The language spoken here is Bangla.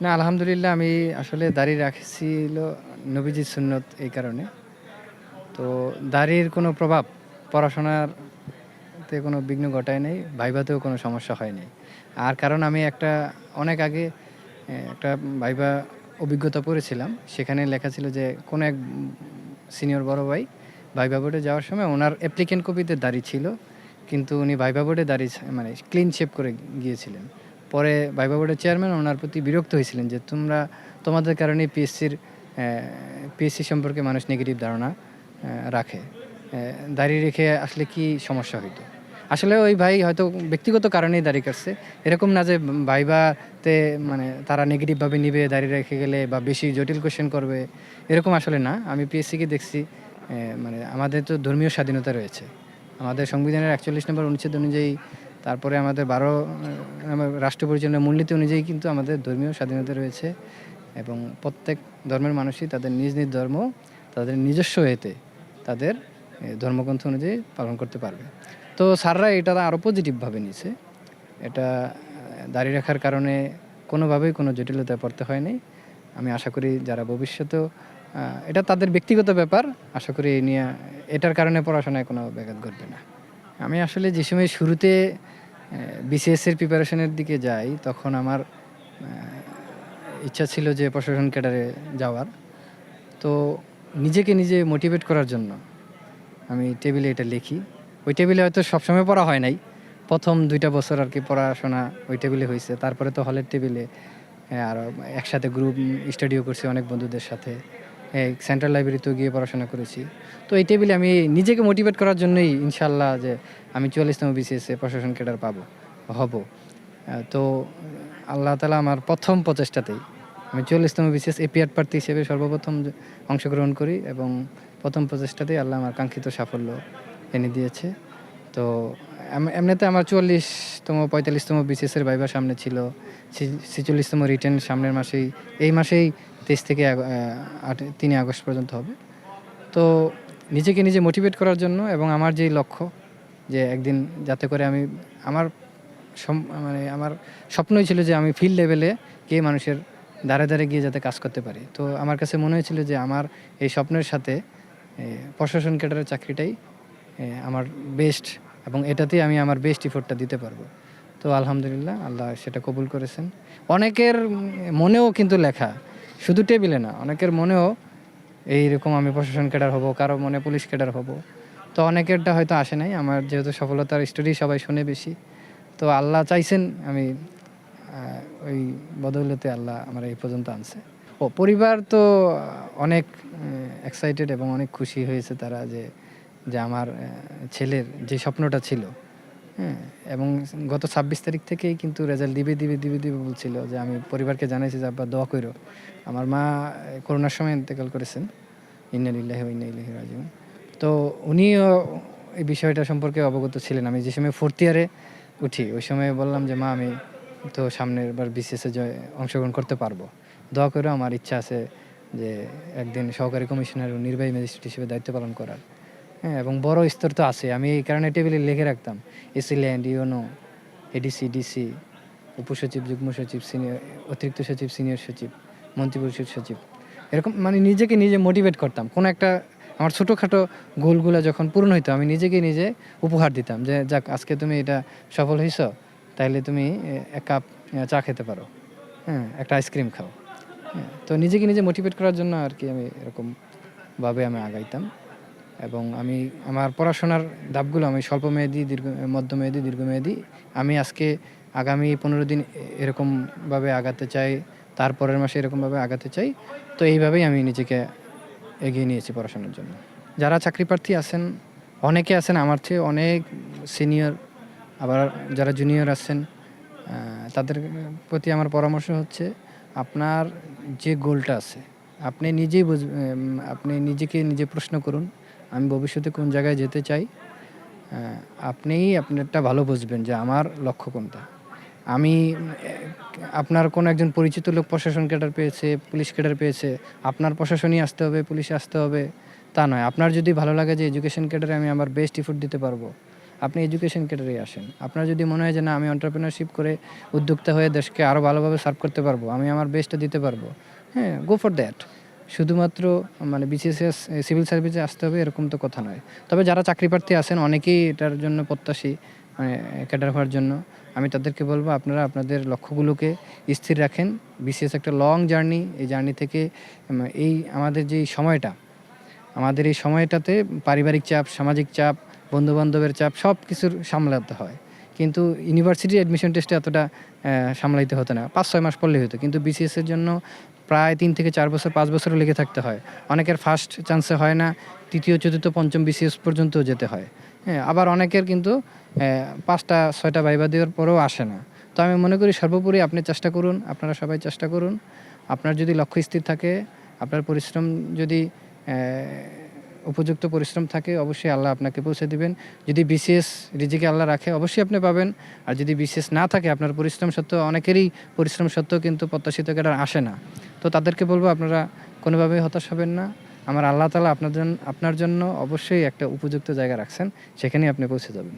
না, আলহামদুলিল্লাহ আমি আসলে দাড়ি রাখছিল নবীজির সুন্নত এই কারণে। তো দাড়ির কোনো প্রভাব পড়াশোনাতে কোনো বিঘ্ন ঘটায় নাই, ভাইভাতেও কোনো সমস্যা হয় নাই। আর কারণ আমি অনেক আগে একটা ভাইভা অভিজ্ঞতা পড়েছিলাম। সেখানে লেখা ছিল যে কোনো এক সিনিয়র বড় ভাই ভাইভা বোর্ডে যাওয়ার সময় ওনার অ্যাপ্লিকেন্ট কপিতে দাড়ি ছিল। কিন্তু উনি ভাইভা বোর্ডে দাড়ি মানে ক্লিন শেভ করে গিয়েছিলেন। পরে ভাইভা বোর্ডের চেয়ারম্যান ওনার প্রতি বিরক্ত হয়েছিলেন যে তোমাদের কারণে পিএসসি সম্পর্কে মানুষ নেগেটিভ ধারণা রাখে। দাড়ি রেখে আসলে কি সমস্যা হইতো? আসলে ওই ভাই হয়তো ব্যক্তিগত কারণেই দাড়ি কাটছে। এরকম না যে ভাইভাতে মানে তারা নেগেটিভভাবে নিবে দাড়ি রেখে গেলে বা বেশি জটিল কোয়েশ্চেন করবে, এরকম আসলে না। আমি পিএসসিকে দেখছি মানে আমাদের তো ধর্মীয় স্বাধীনতা রয়েছে। আমাদের সংবিধানের ৪১ নম্বর অনুচ্ছেদ অনুযায়ী, তারপরে আমাদের ১২ রাষ্ট্র পরিচালনার মূলনীতি অনুযায়ী কিন্তু আমাদের ধর্মীয় স্বাধীনতা রয়েছে এবং প্রত্যেক ধর্মের মানুষই তাদের নিজ নিজ ধর্ম তাদের নিজস্ব এতে তাদের ধর্মগ্রন্থ অনুযায়ী পালন করতে পারবে। তো স্যাররা এটা আরও পজিটিভভাবে নিয়েছে। এটা দাড়ি রাখার কারণে কোনোভাবেই কোনো জটিলতায় পড়তে হয়নি। আমি আশা করি যারা ভবিষ্যতেও এটা তাদের ব্যক্তিগত ব্যাপার। আশা করি এই নিয়ে এটার কারণে পড়াশোনায় কোনো ব্যাঘাত ঘটবে না। আমি আসলে যে সময় শুরুতে বিসিএসের প্রিপারেশনের দিকে যাই, তখন আমার ইচ্ছা ছিল যে প্রশাসন ক্যাডারে যাওয়ার। তো নিজেকে নিজে মোটিভেট করার জন্য আমি টেবিলে এটা লিখি। ওই টেবিলে হয়তো সবসময় পড়া হয় নাই। ১ম ২ টা বছর আরকি পড়াশোনা ওই টেবিলে হইছে। তারপরে তো হলের টেবিলে আরও একসাথে গ্রুপ স্টাডিও করছি অনেক বন্ধুদের সাথে। সেন্ট্রাল লাইব্রেরিতেও গিয়ে পড়াশোনা করেছি। তো এই টেবিলে আমি নিজেকে মোটিভেট করার জন্যই ইনশাআল্লাহ যে আমি ৪৪তম বিসিএসে প্রশাসন ক্যাডার হব। তো আল্লাহ তাআলা আমার ১ম প্রচেষ্টাতেই আমি ৪৪তম বিসিএস এপিআর প্রার্থী হিসেবে সর্বপ্রথম অংশগ্রহণ করি এবং ১ম প্রচেষ্টাতেই আল্লাহ আমার কাঙ্ক্ষিত সাফল্য এনে দিয়েছে। তো এমনিতে আমার ৪৪তম ৪৫তম বিসিএসের ভাইভা সামনে ছিল। ৪৬তম রিটেন সামনের মাসেই, এই মাসেই ২৩ থেকে ৩ আগস্ট পর্যন্ত হবে। তো নিজেকে নিজে মোটিভেট করার জন্য এবং আমার যেই লক্ষ্য যে একদিন যাতে করে আমি আমার মানে আমার স্বপ্নই ছিল যে আমি ফিল্ড লেভেলে গিয়ে মানুষের দ্বারে গিয়ে যাতে কাজ করতে পারি। তো আমার কাছে মনে হয়েছিল যে আমার এই স্বপ্নের সাথে প্রশাসন ক্যাডারের চাকরিটাই আমার বেস্ট এবং এটাতেই আমি আমার বেস্ট এফোর্টটা দিতে পারবো। তো আলহামদুলিল্লাহ আল্লাহ সেটা কবুল করেছেন। অনেকের মনেও কিন্তু লেখা, শুধু টেবিলে না, অনেকের মনেও এইরকম আমি প্রশাসন ক্যাডার হব, কারো মনে পুলিশ ক্যাডার হব। তো অনেকেরটা হয়তো আসে নাই। আমার যেহেতু সফলতার স্টোরি সবাই শুনে বেশি। তো আল্লাহ চাইছেন আমি ওই বদৌলতে আল্লাহ আমার এই পর্যন্ত আনছে। পরিবার তো অনেক এক্সাইটেড এবং অনেক খুশি হয়েছে তারা যে আমার ছেলের যে স্বপ্নটা ছিল, হ্যাঁ? এবং গত ২৬ তারিখ থেকেই কিন্তু রেজাল্ট দিবে বলছিল যে আমি পরিবারকে জানাইছি যে আব্বা দোয়া কইরো। আমার মা করোনার সময় ইন্তেকাল করেছেন। ইন্না লিল্লাহি ওয়া ইন্না ইলাইহি রাজিউন। তো উনিও এই বিষয়টা সম্পর্কে অবগত ছিলেন। আমি যে সময় 4th ইয়ারে উঠি, ওই সময় বললাম যে মা আমি তো সামনের বার বিসিএসে অংশগ্রহণ করতে পারবো। দোয়া কইরো, আমার ইচ্ছা আছে যে একদিন সহকারী কমিশনার ও নির্বাহী ম্যাজিস্ট্রেট হিসেবে দায়িত্ব পালন করার। হ্যাঁ, এবং বড় স্তর তো আছে। আমি এই কারণে টেবিলে লিখে রাখতাম। AC land, UNO, ADC, DC, উপসচিব, যুগ্ম সচিব, অতিরিক্ত সচিব, সিনিয়র সচিব, মন্ত্রিপরিষদ সচিব। এরকম মানে নিজেকে নিজে মোটিভেট করতাম। কোনো একটা আমার ছোটোখাটো গোলগুলা যখন পূরণ হইতো, আমি নিজেকে নিজে উপহার দিতাম যে, "যাক আজকে তুমি এটা সফল হইছো, তাইলে তুমি ১ কাপ চা খেতে পারো। হ্যাঁ, একটা আইসক্রিম খাও।" হ্যাঁ, তো নিজেকে নিজে মোটিভেট করার জন্য আরকি আমি এরকমভাবে আমি আগাইতাম। এবং আমি আমার পড়াশোনার ধাপগুলো আমি স্বল্পমেয়াদী, মধ্যমেয়াদী, দীর্ঘমেয়াদী আমি আজকে আগামী ১৫ দিন এরকমভাবে আগাতে চাই। তারপরের মাসে এরকমভাবে আগাতে চাই। তো এইভাবেই আমি নিজেকে এগিয়ে নিয়েছি পড়াশোনার জন্য। যারা চাকরিপ্রার্থী আছেন, অনেকে আছেন আমার চেয়ে অনেক সিনিয়র, আবার যারা জুনিয়র আছেন, তাদের প্রতি আমার পরামর্শ হচ্ছে আপনার যে গোলটা আছে, আপনি নিজেই আপনি নিজেকে নিজে প্রশ্ন করুন, আমি ভবিষ্যতে কোন জায়গায় যেতে চাই? আপনিই আপনারটা ভালো বুঝবেন যে আমার লক্ষ্য কোনটা। আমি আপনার কোনো একজন পরিচিত লোক প্রশাসন ক্যাডার পেয়েছে, পুলিশ ক্যাডার পেয়েছে, আপনার প্রশাসনই আসতে হবে, পুলিশে আসতে হবে তা নয়। আপনার যদি ভালো লাগে যে এডুকেশন ক্যাডারে আমি আমার বেস্ট এফোর্ট দিতে পারবো, আপনি এডুকেশন ক্যাডারে আসেন। আপনার যদি মনে হয় যে না আমি এন্টারপ্রেনারশিপ করে উদ্যোক্তা হয়ে দেশকে আরও ভালোভাবে সার্ভ করতে পারবো, আমি আমার বেস্টটা দিতে পারবো, হ্যাঁ, গো ফর দ্যাট। শুধুমাত্র মানে বিসিএস সিভিল সার্ভিসে আসতে হবে এরকম তো কথা নয়। তবে যারা চাকরি প্রার্থী আছেন অনেকেই এটার জন্য প্রত্যাশী, মানে ক্যাডার হওয়ার জন্য। আমি তাদেরকে বলবো আপনারা আপনাদের লক্ষ্যগুলোকে স্থির রাখেন। বিসিএস একটা লং জার্নি। এই জার্নি থেকে এই আমাদের যেই সময়টা, আমাদের এই সময়টাতে পারিবারিক চাপ, সামাজিক চাপ, বন্ধু-বান্ধবের চাপ সব কিছুর সামলাতে হয়। কিন্তু ইউনিভার্সিটির অ্যাডমিশন টেস্টে এতটা সামলাইতে হতো না। ৫-৬ মাস পড়লেই হতো। কিন্তু বিসিএস এর জন্য প্রায় ৩ থেকে ৪ বছর, ৫ বছরও লেগে থাকতে হয়। অনেকের ফার্স্ট চান্সে হয় না, ৩য়, ৪র্থ, ৫ম বিসিএস পর্যন্তও যেতে হয়। হ্যাঁ? আবার অনেকের কিন্তু ৫টা ৬টা ভাইবা দেওয়ার পরেও আসে না। তো আমি মনে করি সর্বোপরি আপনি চেষ্টা করুন, আপনারা সবাই চেষ্টা করুন। আপনার যদি লক্ষ্য স্থির থাকে, আপনার পরিশ্রম যদি উপযুক্ত পরিশ্রম থাকে, অবশ্যই আল্লাহ আপনাকে পৌঁছে দিবেন। যদি বিসিএস রিজিকে আল্লাহ রাখে অবশ্যই আপনি পাবেন। আর যদি বিসিএস না থাকে, আপনার পরিশ্রম সত্ত্বেও, অনেকেরই পরিশ্রম সত্ত্বেও কিন্তু প্রত্যাশিত ক্যাডার আসে না। তো তাদেরকে বলবো আপনারা কোনোভাবেই হতাশ হবেন না। আমার আল্লাহ তাআলা আপনার জন্য অবশ্যই একটা উপযুক্ত জায়গা রাখছেন, সেখানেই আপনি পৌঁছে যাবেন।